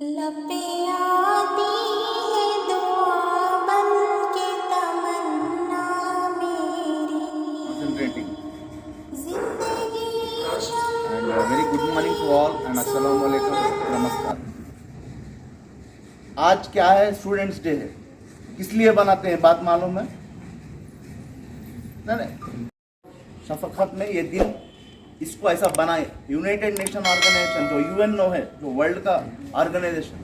लपे आती है दुआ बन के तमन्ना मेरी Concentrating. जिंदगी And very good morning to all and assalamu alaikum, नमस्कार। आज क्या है? स्टूडेंट्स डे है। किस लिए बनाते हैं बात मालूम है? नहीं, शफकत में ये दिन इसको ऐसा बनाए। यूनाइटेड नेशन ऑर्गेनाइजेशन जो यूएनओ है, जो वर्ल्ड का ऑर्गेनाइजेशन,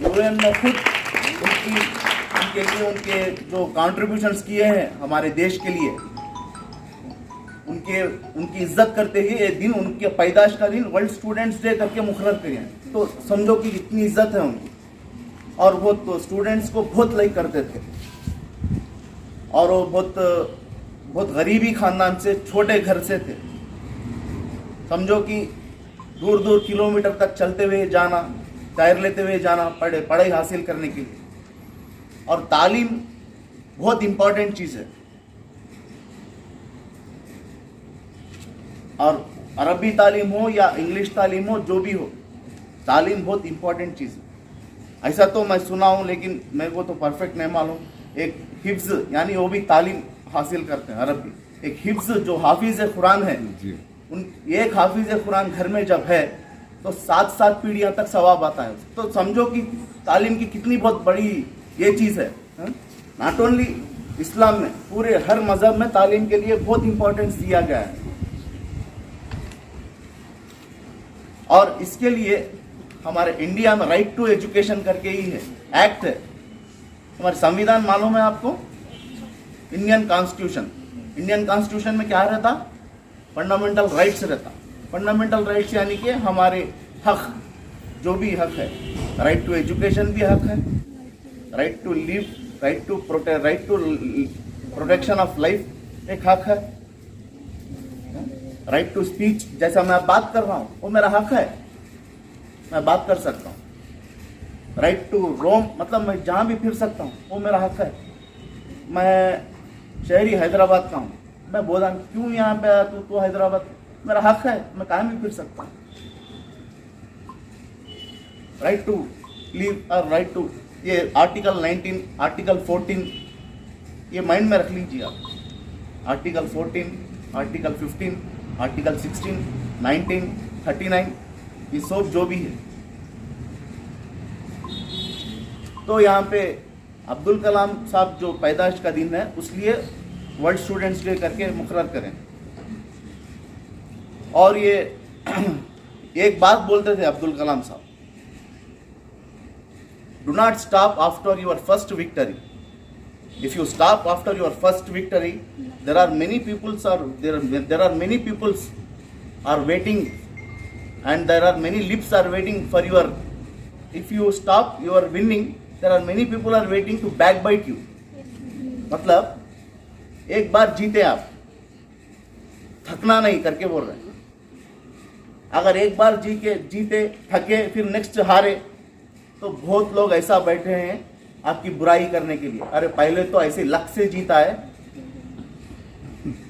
यूएनओ खुद उनके लिए उनके जो कॉन्ट्रीब्यूशंस किए हैं हमारे देश के लिए, उनकी इज्जत करते हुए ये दिन, उनके पैदाश का दिन वर्ल्ड स्टूडेंट्स डे करके मुकर्रर किए हैं। तो समझो कि इतनी इज्जत है उनकी। और वो तो स्टूडेंट्स को बहुत लाइक करते थे। और वो बहुत गरीबी खानदान से, छोटे घर से थे। समझो कि दूर दूर किलोमीटर तक चलते हुए जाना, टायर लेते हुए जाना, पढ़ाई हासिल करने के लिए। और तालीम बहुत इंपॉर्टेंट चीज़ है। और अरबी तालीम हो या इंग्लिश तालीम हो, जो भी हो, तालीम बहुत इंपॉर्टेंट चीज़ है। ऐसा तो मैं सुना हूँ, लेकिन मेरे को तो परफेक्ट नहीं मालूम। एक हिफ्ज, यानी वो भी तालीम हासिल करते हैं अरबी। एक हिफ्ज जो हाफिज कुरान है, एक हाफिज कुरान घर में जब है तो 7 पीढ़ियां तक सवाब आता है। तो समझो कि तालीम की कितनी बहुत बड़ी ये चीज़ है। नॉट ओनली इस्लाम में, पूरे हर मजहब में तालीम के लिए बहुत इंपॉर्टेंस दिया गया है। और इसके लिए हमारे इंडिया में राइट टू एजुकेशन करके ही है, एक्ट है। हमारे संविधान मालूम है आपको? इंडियन कॉन्स्टिट्यूशन में क्या रहता? फंडामेंटल राइट्स रहता। फंडामेंटल राइट्स यानी कि हमारे हक, जो भी हक है। राइट टू एजुकेशन भी हक है, right to live, right to protection of life एक हक है, राइट टू स्पीच, जैसा मैं बात कर रहा हूँ वो मेरा हक है, मैं बात कर सकता हूँ। राइट टू रोम, मतलब मैं जहाँ भी फिर सकता हूँ, वो मेरा हक है। मैं शहरी हैदराबाद का हूँ, मैं बोला क्यों यहाँ पे आया तू हैदराबाद, मेरा हक है, मैं कहीं भी फिर सकता हूँ। राइट टू लिव और राइट टू, ये आर्टिकल 19, आर्टिकल 14 ये माइंड में रख लीजिए आप। आर्टिकल 14, आर्टिकल 15, आर्टिकल 16, 19, 39, ये सब जो भी है। तो यहाँ पे अब्दुल कलाम साहब जो पैदाइश का दिन है, उसलिए वर्ल्ड स्टूडेंट्स डे करके मुकर्रर करें। और ये एक बात बोलते थे अब्दुल कलाम साहब, do not stop after your first victory. If you stop after your first victory, there are many peoples are waiting, and there are many lips are waiting for your. If you stop your winning, there are many people are waiting to backbite you. मतलब एक बार जीते आप, थकना नहीं करके बोल रहे हैं। अगर एक बार जीते थके, फिर नेक्स्ट हारे, तो बहुत लोग ऐसा बैठे हैं आपकी बुराई करने के लिए। अरे पहले तो ऐसे लक से जीता है,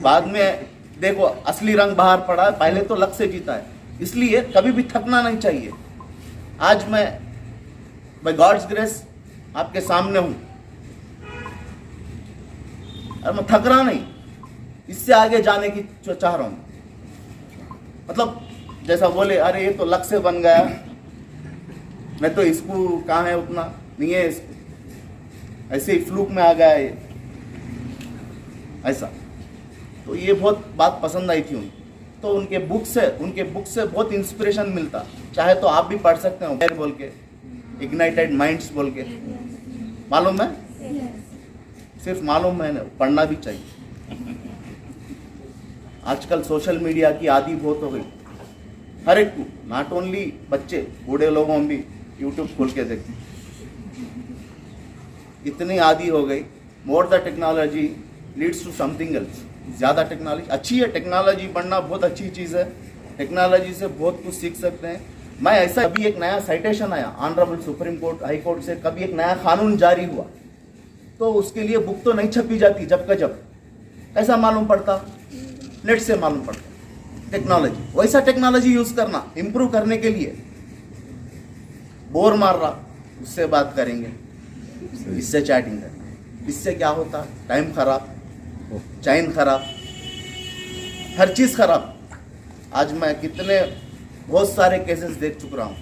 बाद में देखो असली रंग बाहर पड़ा है, पहले तो लक से जीता है। इसलिए कभी भी थकना नहीं चाहिए। आज मैं बाय गॉड्स ग्रेस आपके सामने हूं, और मैं थक रहा नहीं, इससे आगे जाने की चाह रहा हूं। मतलब जैसा बोले, अरे ये तो लक से बन गया, मैं तो इसको कहाँ है, उतना नहीं है, ऐसे ही फ्लूक में आ गया है ऐसा। तो ये बहुत बात पसंद आई थी उनको। तो उनके बुक से बहुत इंस्पिरेशन मिलता। चाहे तो आप भी पढ़ सकते हो, बोल के इग्नाइटेड माइंड्स बोल के, मालूम है? सिर्फ मालूम है, पढ़ना भी चाहिए। आजकल सोशल मीडिया की आदी बहुत हो गई हर एक को, नॉट ओनली बच्चे, बूढ़े लोगों में भी यूट्यूब खोल के देखते, इतनी आदी हो गई। More the technology leads to something else. ज़्यादा टेक्नोलॉजी अच्छी है, टेक्नोलॉजी बढ़ना बहुत अच्छी चीज़ है, टेक्नोलॉजी से बहुत कुछ सीख सकते हैं। मैं ऐसा, कभी एक नया साइटेशन आया honourable supreme court, high court से, कभी एक नया कानून जारी हुआ, तो उसके लिए बुक तो नहीं छपी जाती जब का जब। ऐसा मालूम पड़ता, नेट से मालूम पड़ता टेक्नोलॉजी। वैसा टेक्नोलॉजी यूज़ करना इम्प्रूव करने के लिए। बोर मार रहा, उससे बात करेंगे, इससे चैटिंग करेंगे। इससे क्या होता? टाइम खराब, चैन खराब, हर चीज़ खराब। आज मैं कितने बहुत सारे केसेस देख चुका हूँ,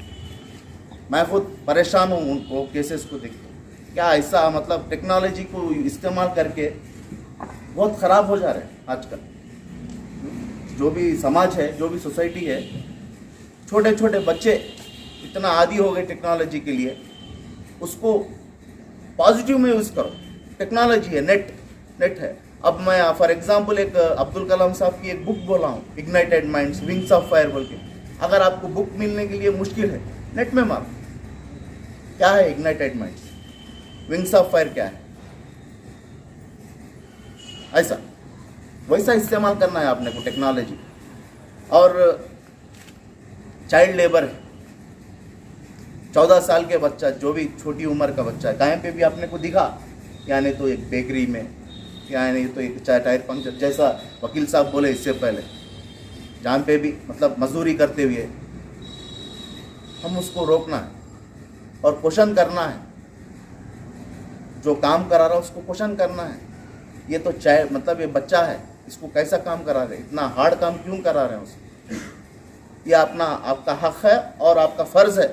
मैं खुद परेशान हूँ उनको केसेस को देख के। क्या ऐसा मतलब टेक्नोलॉजी को इस्तेमाल करके बहुत ख़राब हो जा रहे हैं आजकल। जो भी समाज है, जो भी सोसाइटी है, छोटे छोटे बच्चे इतना आदी हो गए टेक्नोलॉजी के लिए, उसको पॉजिटिव में यूज़ करो। टेक्नोलॉजी है, नेट है। अब मैं फॉर एग्जांपल एक अब्दुल कलाम साहब की एक बुक बोला हूँ, ignited minds, wings of fire बोल के। अगर आपको बुक मिलने के लिए मुश्किल है, नेट में मारो क्या है ignited minds, wings of fire क्या है। ऐसा वैसा इस्तेमाल करना है आपने को टेक्नोलॉजी। और चाइल्ड लेबर है, 14 साल के बच्चा, जो भी छोटी उम्र का बच्चा है, कहीं पे भी आपने को दिखा, यानी तो एक बेकरी में, यानी तो एक टायर पंक्चर, जैसा वकील साहब बोले इससे पहले, जहाँ पे भी मतलब मजदूरी करते हुए, हम उसको रोकना है और क्वेश्चन करना है। जो काम करा रहा है उसको क्वेश्चन करना है। ये तो चाहे मतलब ये बच्चा है, इसको कैसा काम करा रहे, इतना हार्ड काम क्यों करा रहे हैं उसको। ये आपका हक है और आपका फ़र्ज़ है।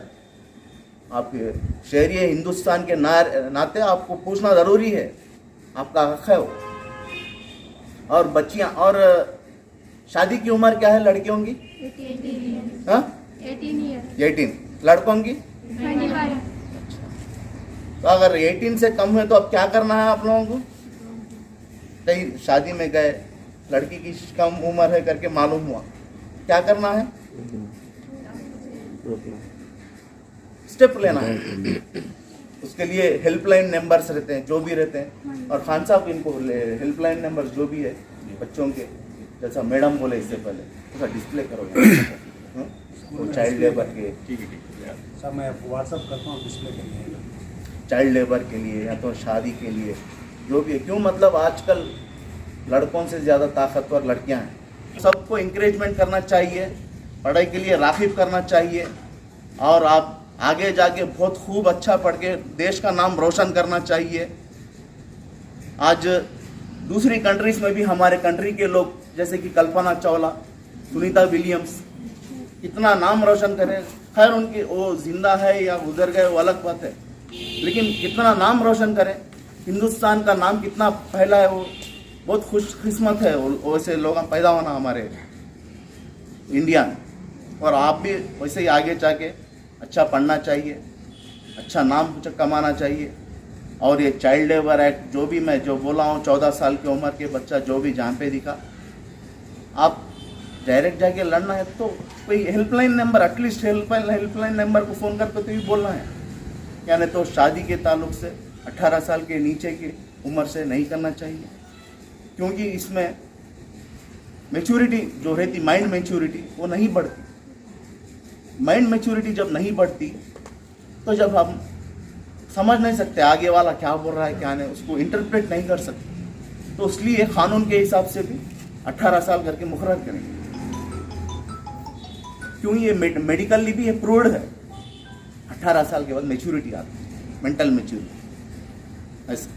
आप शहरी हिंदुस्तान के नाते आपको पूछना ज़रूरी है, आपका हक है वो। और बच्चियाँ, और शादी की उम्र क्या है लड़कियों की? 18। लड़कों की? 25। तो अगर 18 से कम है तो अब क्या करना है आप लोगों को? कहीं शादी में गए, लड़की की कम उम्र है करके मालूम हुआ, क्या करना है? स्टेप लेना है। उसके लिए हेल्पलाइन नंबर्स रहते हैं, जो भी रहते हैं। और खान साहब इनको हेल्पलाइन नंबर्स जो भी है बच्चों के, जैसा मैडम बोले इससे पहले, उसका डिस्प्ले करो। वो चाइल्ड लेबर के, सर मैं व्हाट्सअप करता हूँ डिस्प्ले के लिए, चाइल्ड लेबर के लिए या तो शादी के लिए, जो भी है। क्यों मतलब आजकल लड़कों से ज़्यादा ताकतवर लड़कियां हैं। सबको इंकरेजमेंट करना चाहिए, पढ़ाई के लिए राग़िब करना चाहिए, और आप आगे जाके बहुत खूब अच्छा पढ़ के देश का नाम रोशन करना चाहिए। आज दूसरी कंट्रीज़ में भी हमारे कंट्री के लोग, जैसे कि कल्पना चावला, सुनीता विलियम्स, कितना नाम रोशन करें। खैर उनकी वो जिंदा है या गुजर गए वो अलग बात है, लेकिन कितना नाम रोशन करें, हिंदुस्तान का नाम कितना फैला है। वो बहुत खुशकिस्मत है वैसे लोग पैदा होना हमारे इंडिया में। और आप भी वैसे ही आगे जाके अच्छा पढ़ना चाहिए, अच्छा नाम कुछ कमाना चाहिए। और ये चाइल्ड लेबर एक्ट जो भी मैं जो बोला हूँ, 14 साल की उम्र के बच्चा जो भी जहाँ पे दिखा, आप डायरेक्ट जाके लड़ना है तो कोई helpline number, at least helpline number को फ़ोन करके तो भी बोलना है। यानी तो शादी के ताल्लुक से 18 साल के नीचे की उम्र से नहीं करना चाहिए, क्योंकि इसमें मैच्योरिटी जो रहती, माइंड मैच्योरिटी, वो नहीं बढ़ती। माइंड मैच्योरिटी जब नहीं बढ़ती तो जब हम समझ नहीं सकते आगे वाला क्या बोल रहा है क्या नहीं, उसको इंटरप्रेट नहीं कर सकते। तो इसलिए कानून के हिसाब से भी 18 साल करके मुकर्रर करेंगे, क्योंकि ये मेडिकली भी ये प्रूव्ड है। 18 साल के बाद मैच्योरिटी आती है, मेंटल मैच्योरिटी ऐसा।